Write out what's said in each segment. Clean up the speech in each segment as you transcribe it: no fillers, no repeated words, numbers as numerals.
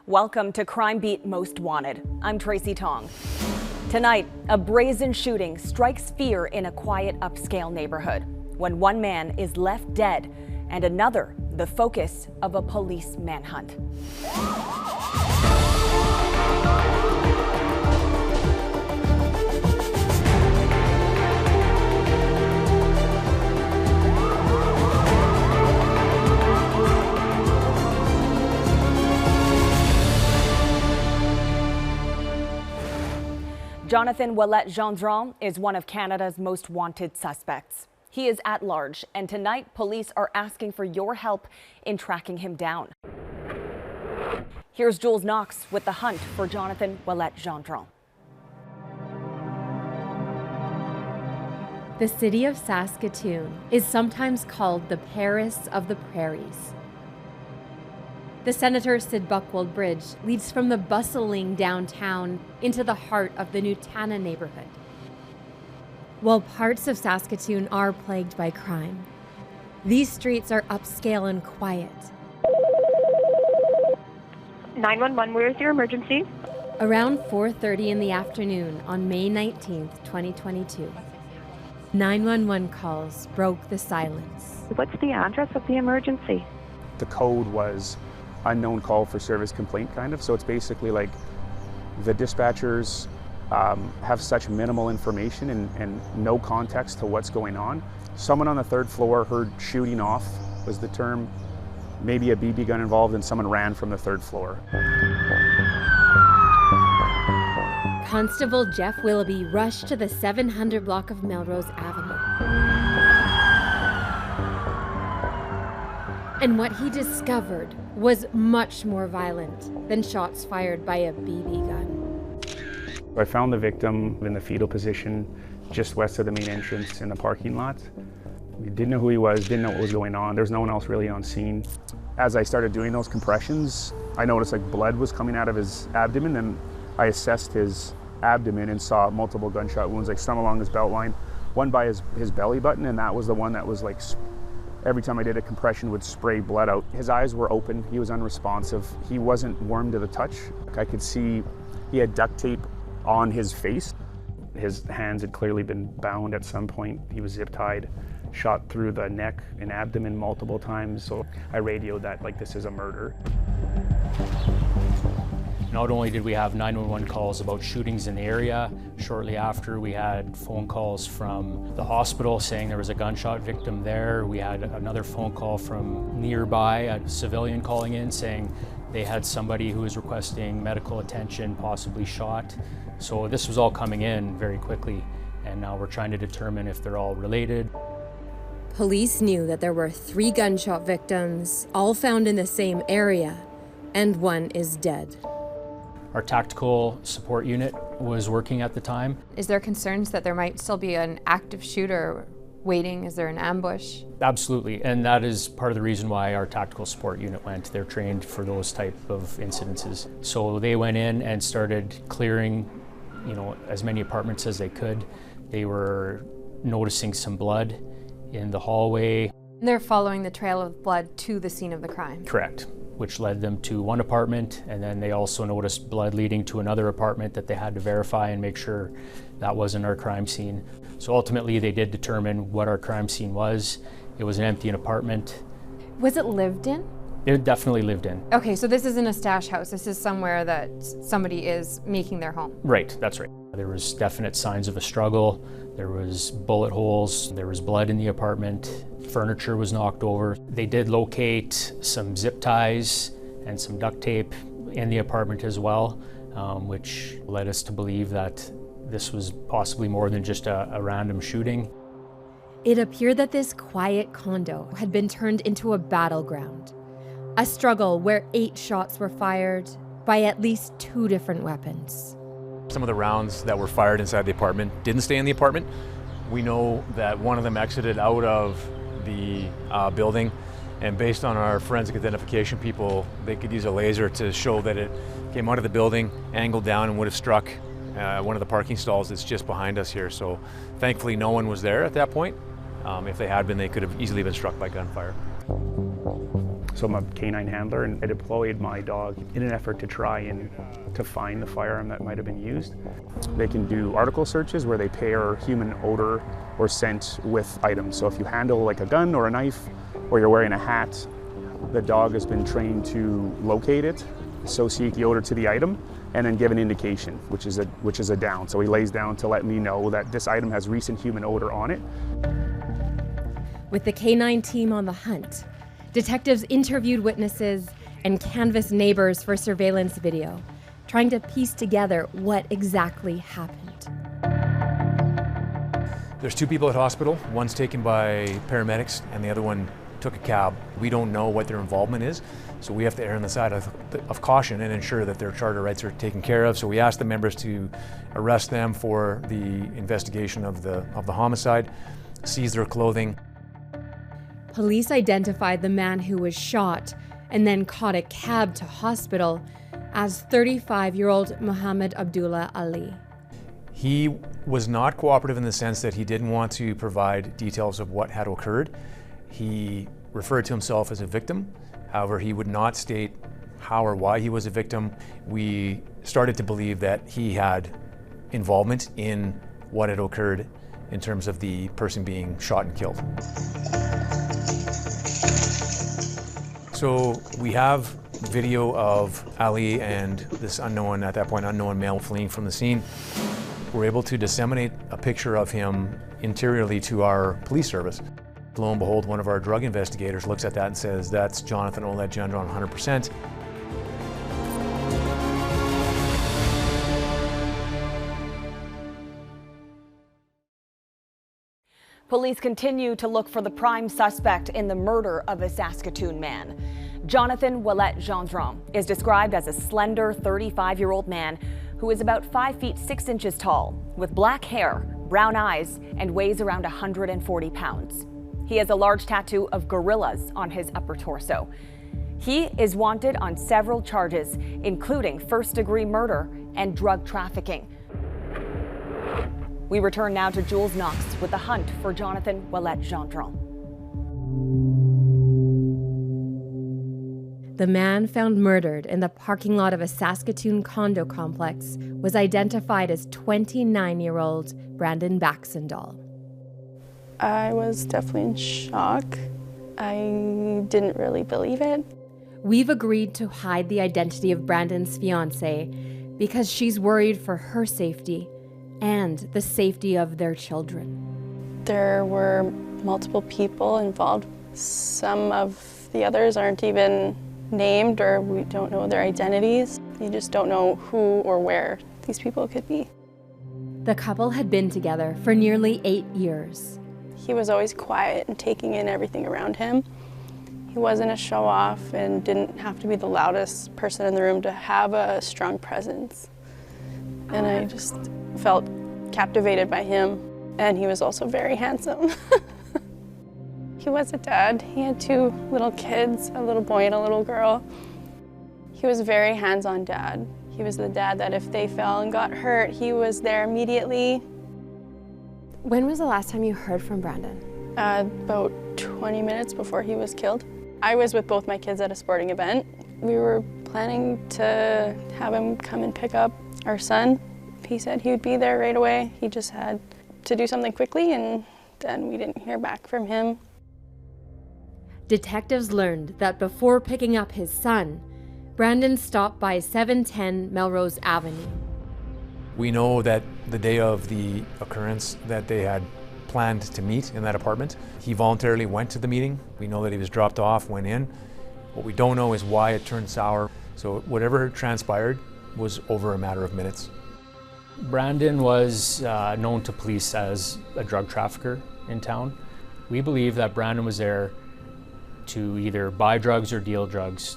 Welcome to Crime Beat Most Wanted. I'm Tracy Tong. Tonight, a brazen shooting strikes fear in a quiet upscale neighborhood when one man is left dead and another the focus of a police manhunt. Jonathan Ouellet-Gendron is one of Canada's most wanted suspects. He is at large, and tonight police are asking for your help in tracking him down. Here's Jules Knox with the hunt for Jonathan Ouellet-Gendron. The city of Saskatoon is sometimes called the Paris of the Prairies. The Senator Sid Buchwald Bridge leads from the bustling downtown into the heart of the Nutana neighborhood. While parts of Saskatoon are plagued by crime, these streets are upscale and quiet. 911, where is your emergency? Around 4:30 in the afternoon on May 19th, 2022, 911 calls broke the silence. What's the address of the emergency? The code was unknown call for service complaint, kind of. So it's basically like the dispatchers have such minimal information and no context to what's going on. Someone on the third floor heard shooting off was the term, maybe a BB gun involved, and someone ran from the third floor. Constable Jeff Willoughby rushed to the 700 block of Melrose Avenue. And what he discovered was much more violent than shots fired by a BB gun. I found the victim in the fetal position just west of the main entrance in the parking lot. We didn't know who he was, didn't know what was going on. There's no one else really on scene. As I started doing those compressions, I noticed like blood was coming out of his abdomen, and I assessed his abdomen and saw multiple gunshot wounds, like some along his belt line, one by his belly button, and that was the one that was like, every time I did a compression would spray blood out. His eyes were open, he was unresponsive, he wasn't warm to the touch. I could see he had duct tape on his face. His hands had clearly been bound at some point. He was zip tied, shot through the neck and abdomen multiple times. So I radioed that like this is a murder. Not only did we have 911 calls about shootings in the area, shortly after we had phone calls from the hospital saying there was a gunshot victim there. We had another phone call from nearby, a civilian calling in saying they had somebody who was requesting medical attention, possibly shot. So this was all coming in very quickly, and now we're trying to determine if they're all related. Police knew that there were 3 gunshot victims, all found in the same area, and one is dead. Our tactical support unit was working at the time. Is there concerns that there might still be an active shooter waiting? Is there an ambush? Absolutely, and that is part of the reason why our tactical support unit went. They're trained for those type of incidences. So they went in and started clearing, as many apartments as they could. They were noticing some blood in the hallway. They're following the trail of blood to the scene of the crime. Correct, which led them to one apartment, and then they also noticed blood leading to another apartment that they had to verify and make sure that wasn't our crime scene. So ultimately they did determine what our crime scene was. It was an empty apartment. Was it lived in? It definitely lived in. Okay, so this isn't a stash house. This is somewhere that somebody is making their home. Right, that's right. There was definite signs of a struggle. There was bullet holes. There was blood in the apartment. Furniture was knocked over. They did locate some zip ties and some duct tape in the apartment as well, which led us to believe that this was possibly more than just a random shooting. It appeared that this quiet condo had been turned into a battleground, a struggle where 8 shots were fired by at least 2 different weapons. Some of the rounds that were fired inside the apartment didn't stay in the apartment. We know that one of them exited out of the building, and based on our forensic identification people, they could use a laser to show that it came out of the building, angled down, and would have struck one of the parking stalls that's just behind us here. So thankfully no one was there at that point. If they had been, they could have easily been struck by gunfire. So I'm a canine handler, and I deployed my dog in an effort to try and to find the firearm that might have been used. They can do article searches where they pair human odor or scent with items. So if you handle like a gun or a knife, or you're wearing a hat, the dog has been trained to locate it, associate the odor to the item, and then give an indication, which is a down. So he lays down to let me know that this item has recent human odor on it. With the canine team on the hunt, detectives interviewed witnesses and canvassed neighbors for surveillance video, trying to piece together what exactly happened. There's 2 people at hospital. One's taken by paramedics and the other one took a cab. We don't know what their involvement is, so we have to err on the side of caution and ensure that their charter rights are taken care of. So we asked the members to arrest them for the investigation of the homicide, seize their clothing. Police identified the man who was shot and then caught a cab to hospital as 35-year-old Mohammed Abdullah Ali. He was not cooperative in the sense that he didn't want to provide details of what had occurred. He referred to himself as a victim. However, he would not state how or why he was a victim. We started to believe that he had involvement in what had occurred in terms of the person being shot and killed. So we have video of Ali and this unknown, at that point, unknown male fleeing from the scene. We're able to disseminate a picture of him interiorly to our police service. Lo and behold, one of our drug investigators looks at that and says, that's Jonathan Ouellet-Gendron 100%. Police continue to look for the prime suspect in the murder of a Saskatoon man. Jonathan Ouellet-Gendron is described as a slender 35-year-old man who is about 5 feet 6 inches tall, with black hair, brown eyes, and weighs around 140 pounds. He has a large tattoo of gorillas on his upper torso. He is wanted on several charges, including first-degree murder and drug trafficking. We return now to Jules Knox with the hunt for Jonathan Ouellet-Gendron. The man found murdered in the parking lot of a Saskatoon condo complex was identified as 29-year-old Brandon Baxendall. I was definitely in shock. I didn't really believe it. We've agreed to hide the identity of Brandon's fiancée because she's worried for her safety and the safety of their children. There were multiple people involved. Some of the others aren't even named, or we don't know their identities. You just don't know who or where these people could be. The couple had been together for nearly 8 years. He was always quiet and taking in everything around him. He wasn't a show-off and didn't have to be the loudest person in the room to have a strong presence. And I just felt captivated by him. And he was also very handsome. He was a dad. He had 2 little kids, a little boy and a little girl. He was a very hands-on dad. He was the dad that if they fell and got hurt, he was there immediately. When was the last time you heard from Brandon? About 20 minutes before he was killed. I was with both my kids at a sporting event. We were planning to have him come and pick up our son. He said he would be there right away. He just had to do something quickly, and then we didn't hear back from him. Detectives learned that before picking up his son, Brandon stopped by 710 Melrose Avenue. We know that the day of the occurrence that they had planned to meet in that apartment. He voluntarily went to the meeting. We know that he was dropped off, went in. What we don't know is why it turned sour. So whatever transpired was over a matter of minutes. Brandon was known to police as a drug trafficker in town. We believe that Brandon was there to either buy drugs or deal drugs.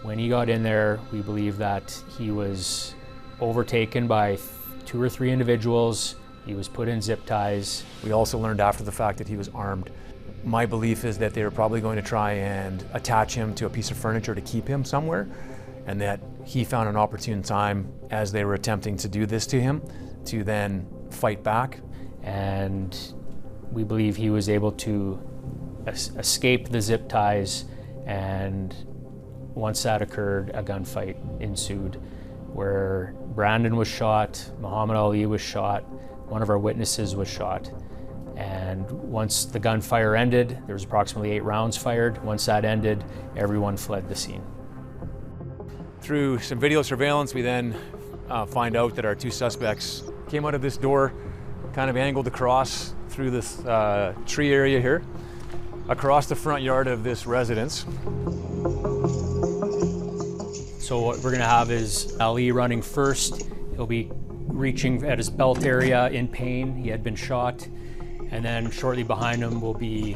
When he got in there, we believe that he was overtaken by 2 or 3 individuals. He was put in zip ties. We also learned after the fact that he was armed. My belief is that they were probably going to try and attach him to a piece of furniture to keep him somewhere, and that he found an opportune time as they were attempting to do this to him to then fight back. And we believe he was able to escape the zip ties And once that occurred, a gunfight ensued where Brandon was shot, Muhammad Ali was shot, one of our witnesses was shot. And once the gunfire ended, there was approximately 8 rounds fired. Once that ended, everyone fled the scene. Through some video surveillance, we then find out that our 2 suspects came out of this door, kind of angled across through this tree area here, across the front yard of this residence. So what we're gonna have is Ali running first. He'll be reaching at his belt area in pain. He had been shot. And then shortly behind him will be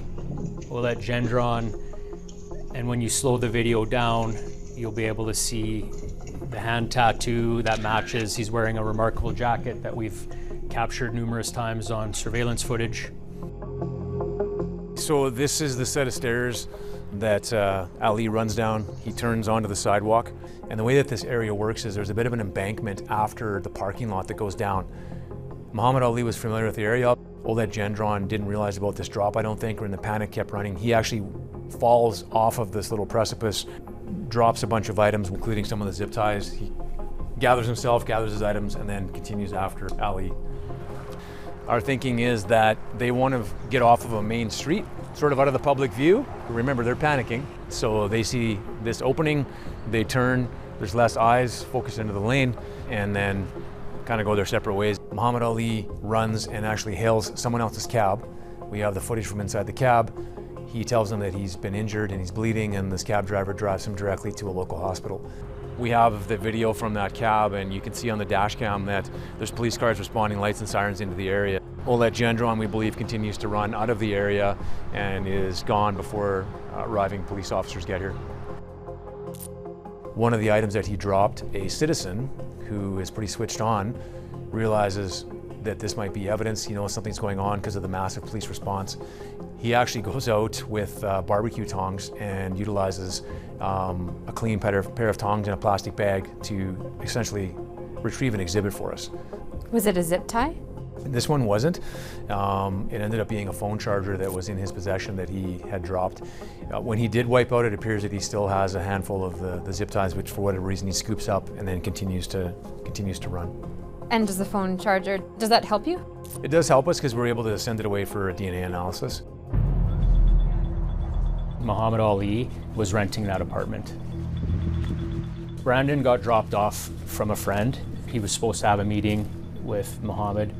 Ouellet-Gendron. And when you slow the video down, you'll be able to see the hand tattoo that matches. He's wearing a remarkable jacket that we've captured numerous times on surveillance footage. So this is the set of stairs that Ali runs down. He turns onto the sidewalk. And the way that this area works is there's a bit of an embankment after the parking lot that goes down. Muhammad Ali was familiar with the area. Ouellet-Gendron didn't realize about this drop, I don't think, or in the panic kept running. He actually falls off of this little precipice, drops a bunch of items, including some of the zip ties. He gathers himself, gathers his items, and then continues after Ali. Our thinking is that they want to get off of a main street, sort of out of the public view. Remember, they're panicking. So they see this opening, they turn, there's less eyes, focus into the lane, and then kind of go their separate ways. Muhammad Ali runs and actually hails someone else's cab. We have the footage from inside the cab. He tells them that he's been injured and he's bleeding, and this cab driver drives him directly to a local hospital. We have the video from that cab, and you can see on the dash cam that there's police cars responding, lights and sirens into the area. Ouellet-Gendron, we believe, continues to run out of the area and is gone before arriving police officers get here. One of the items that he dropped, a citizen who is pretty switched on, realizes that this might be evidence, he knows something's going on because of the massive police response. He actually goes out with barbecue tongs and utilizes a clean pair of tongs in a plastic bag to essentially retrieve an exhibit for us. Was it a zip tie? This one wasn't. It ended up being a phone charger that was in his possession that he had dropped. When he did wipe out, it appears that he still has a handful of the zip ties, which for whatever reason he scoops up and then continues to run. And does the phone charger, does that help you? It does help us because we're able to send it away for a DNA analysis. Muhammad Ali was renting that apartment. Brandon got dropped off from a friend. He was supposed to have a meeting with Muhammad.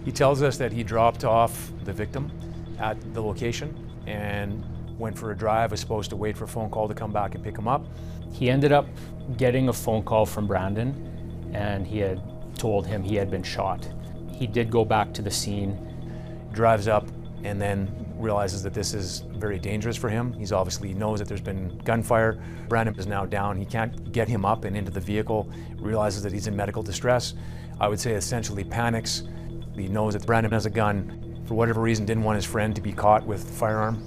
He tells us that he dropped off the victim at the location and went for a drive, was supposed to wait for a phone call to come back and pick him up. He ended up getting a phone call from Brandon, and he had told him he had been shot. He did go back to the scene. Drives up and then realizes that this is very dangerous for him. He's obviously knows that there's been gunfire. Brandon is now down. He can't get him up and into the vehicle, realizes that he's in medical distress. I would say essentially panics. He knows that Brandon has a gun. For whatever reason, didn't want his friend to be caught with the firearm.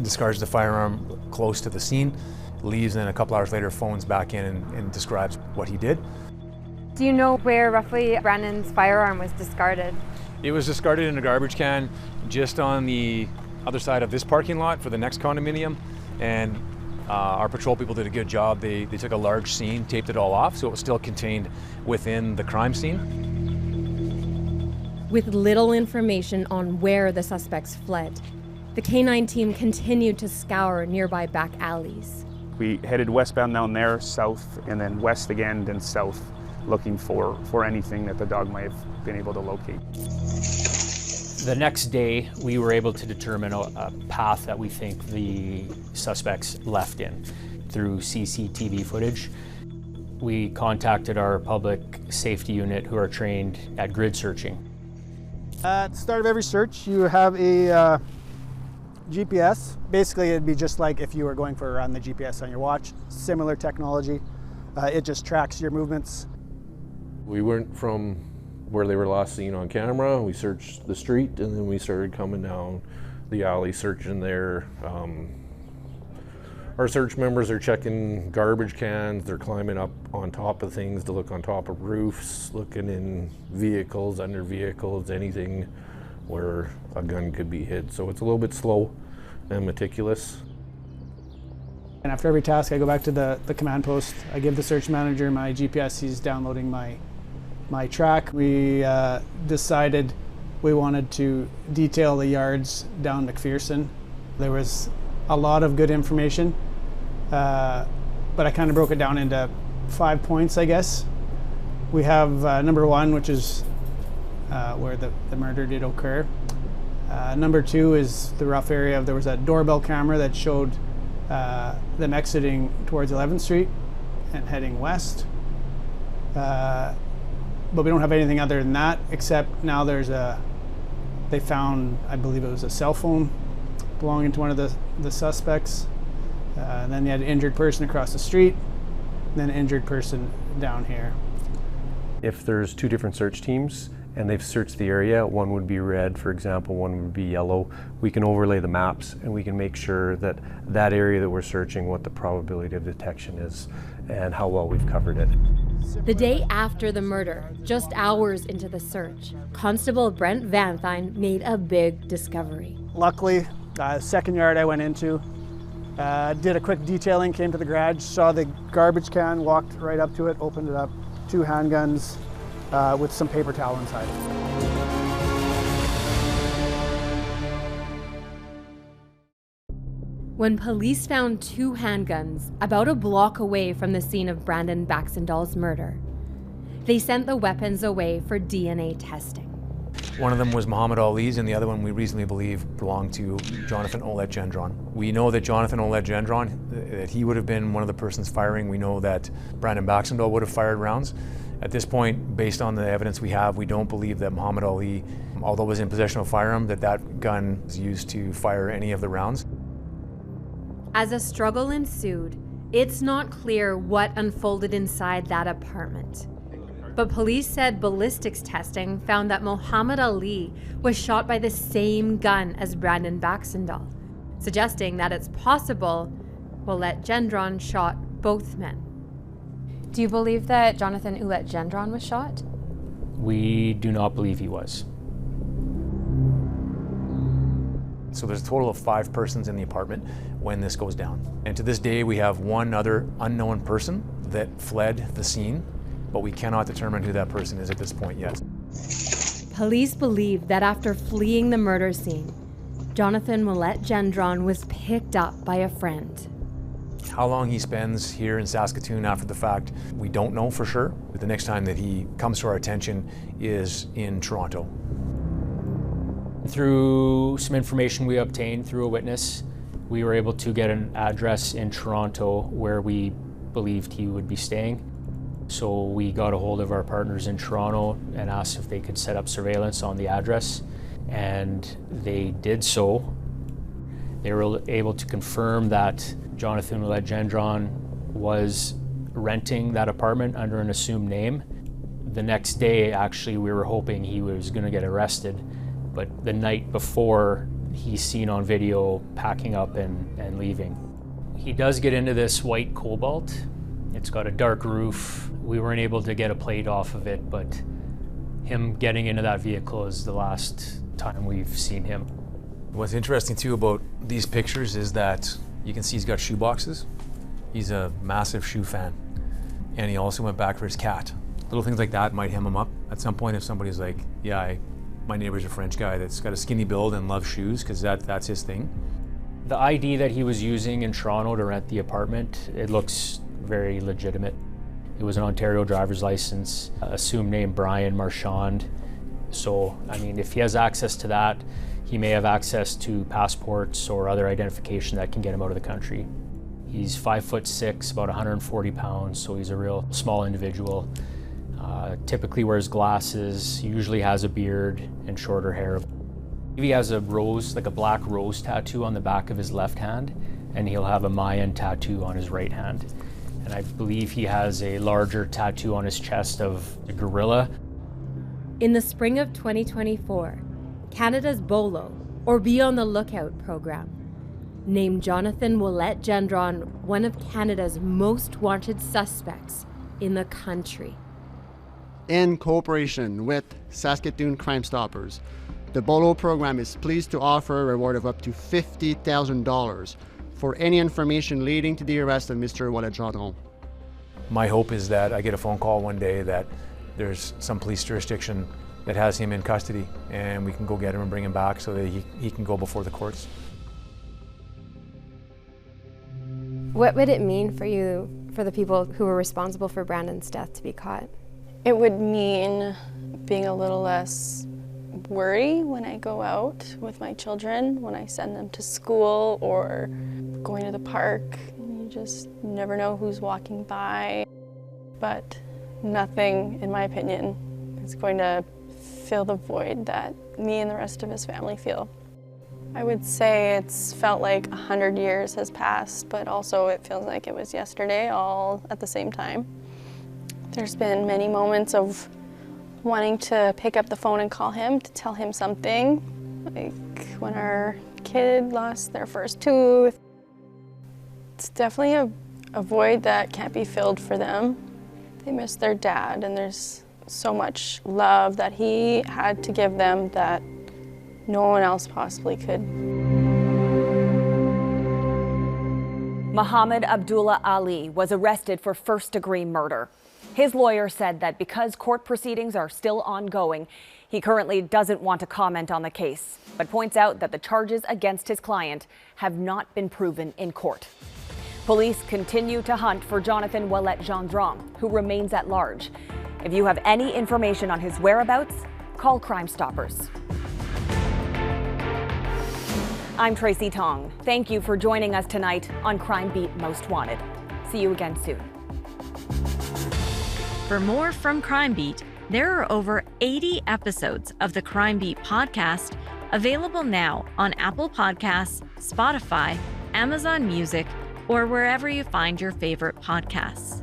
Discards the firearm close to the scene, leaves, and then a couple hours later phones back in and describes what he did. Do you know where roughly Brandon's firearm was discarded? It was discarded in a garbage can just on the other side of this parking lot for the next condominium, and our patrol people did a good job. They took a large scene, taped it all off, so it was still contained within the crime scene. With little information on where the suspects fled, the K-9 team continued to scour nearby back alleys. We headed westbound down there, south, and then west again, then south, looking for anything that the dog might have been able to locate. The next day, we were able to determine a path that we think the suspects left in through CCTV footage. We contacted our public safety unit, who are trained at grid searching. At the start of every search, you have a GPS. Basically, it'd be just like if you were going for a run, the GPS on your watch. Similar technology. It just tracks your movements. We went from where they were last seen on camera, we searched the street, and then we started coming down the alley searching there. Our search members are checking garbage cans, they're climbing up on top of things to look on top of roofs, looking in vehicles, under vehicles, anything where a gun could be hid. So it's a little bit slow and meticulous. And after every task, I go back to the command post. I give the search manager my GPS. He's downloading my track. We decided we wanted to detail the yards down McPherson. There was a lot of good information, but I kind of broke it down into 5 points, I guess. We have number 1, which is where the murder did occur. Number 2 is the rough area. There was a doorbell camera that showed them exiting towards 11th Street and heading west. But we don't have anything other than that, except now they found, I believe it was a cell phone belonging to one of the suspects. And then they had an injured person across the street, and then an injured person down here. If there's 2 different search teams and they've searched the area, one would be red, for example, one would be yellow, we can overlay the maps and we can make sure that that area that we're searching, what the probability of detection is and how well we've covered it. The day after the murder, just hours into the search, Constable Brent Van Thyn made a big discovery. Luckily, second yard I went into, did a quick detailing, came to the garage, saw the garbage can, walked right up to it, opened it up, 2 handguns with some paper towel inside. When police found 2 handguns about a block away from the scene of Brandon Baxendall's murder, they sent the weapons away for DNA testing. One of them was Muhammad Ali's, and the other one we reasonably believe belonged to Jonathan Ouellet-Gendron. We know that Jonathan Ouellet-Gendron, that he would have been one of the persons firing. We know that Brandon Baxendall would have fired rounds. At this point, based on the evidence we have, we don't believe that Muhammad Ali, although was in possession of a firearm, that gun was used to fire any of the rounds. As a struggle ensued, it's not clear what unfolded inside that apartment. But police said ballistics testing found that Muhammad Ali was shot by the same gun as Brandon Baxendall, suggesting that it's possible Ouellet-Gendron shot both men. Do you believe that Jonathan Ouellet-Gendron was shot? We do not believe he was. So there's a total of 5 persons in the apartment when this goes down. And to this day, we have one other unknown person that fled the scene, but we cannot determine who that person is at this point yet. Police believe that after fleeing the murder scene, Jonathan Ouellet-Gendron was picked up by a friend. How long he spends here in Saskatoon after the fact, we don't know for sure. But the next time that he comes to our attention is in Toronto. Through some information we obtained through a witness, we were able to get an address in Toronto where we believed he would be staying. So we got a hold of our partners in Toronto and asked if they could set up surveillance on the address, and they did so. They were able to confirm that Jonathan Ouellet-Gendron was renting that apartment under an assumed name. The next day, actually, we were hoping he was going to get arrested, but the night before, he's seen on video packing up and leaving. He does get into this white Cobalt. It's got a dark roof. We weren't able to get a plate off of it, but him getting into that vehicle is the last time we've seen him. What's interesting too about these pictures is that you can see he's got shoe boxes. He's a massive shoe fan. And he also went back for his cat. Little things like that might hem him up. At some point if somebody's like, yeah, my neighbor's a French guy that's got a skinny build and loves shoes, because that's his thing. The ID that he was using in Toronto to rent the apartment, it looks very legitimate. It was an Ontario driver's license, assumed name Brian Marchand. So, I mean, if he has access to that, he may have access to passports or other identification that can get him out of the country. He's 5'6", about 140 pounds, so he's a real small individual. Typically wears glasses, usually has a beard and shorter hair. He has a rose, like a black rose tattoo on the back of his left hand, and he'll have a Mayan tattoo on his right hand. And I believe he has a larger tattoo on his chest of a gorilla. In the spring of 2024, Canada's BOLO, or Be on the Lookout program, named Jonathan Ouellet-Gendron one of Canada's most wanted suspects in the country. In cooperation with Saskatoon Crime Stoppers, the BOLO program is pleased to offer a reward of up to $50,000 for any information leading to the arrest of Mr. Ouellet-Gendron. My hope is that I get a phone call one day that there's some police jurisdiction that has him in custody and we can go get him and bring him back so that he can go before the courts. What would it mean for you, for the people who were responsible for Brandon's death, to be caught? It would mean being a little less worried when I go out with my children, when I send them to school or going to the park. You just never know who's walking by. But nothing, in my opinion, is going to fill the void that me and the rest of his family feel. I would say it's felt like 100 years has passed, but also it feels like it was yesterday, all at the same time. There's been many moments of wanting to pick up the phone and call him to tell him something, like when our kid lost their first tooth. It's definitely a void that can't be filled for them. They miss their dad, and there's so much love that he had to give them that no one else possibly could. Mohammed Abdullah Ali was arrested for first-degree murder. His lawyer said that because court proceedings are still ongoing, he currently doesn't want to comment on the case, but points out that the charges against his client have not been proven in court. Police continue to hunt for Jonathan Ouellet-Gendron, who remains at large. If you have any information on his whereabouts, call Crime Stoppers. I'm Tracy Tong. Thank you for joining us tonight on Crime Beat Most Wanted. See you again soon. For more from Crime Beat, there are over 80 episodes of the Crime Beat podcast available now on Apple Podcasts, Spotify, Amazon Music, or wherever you find your favorite podcasts.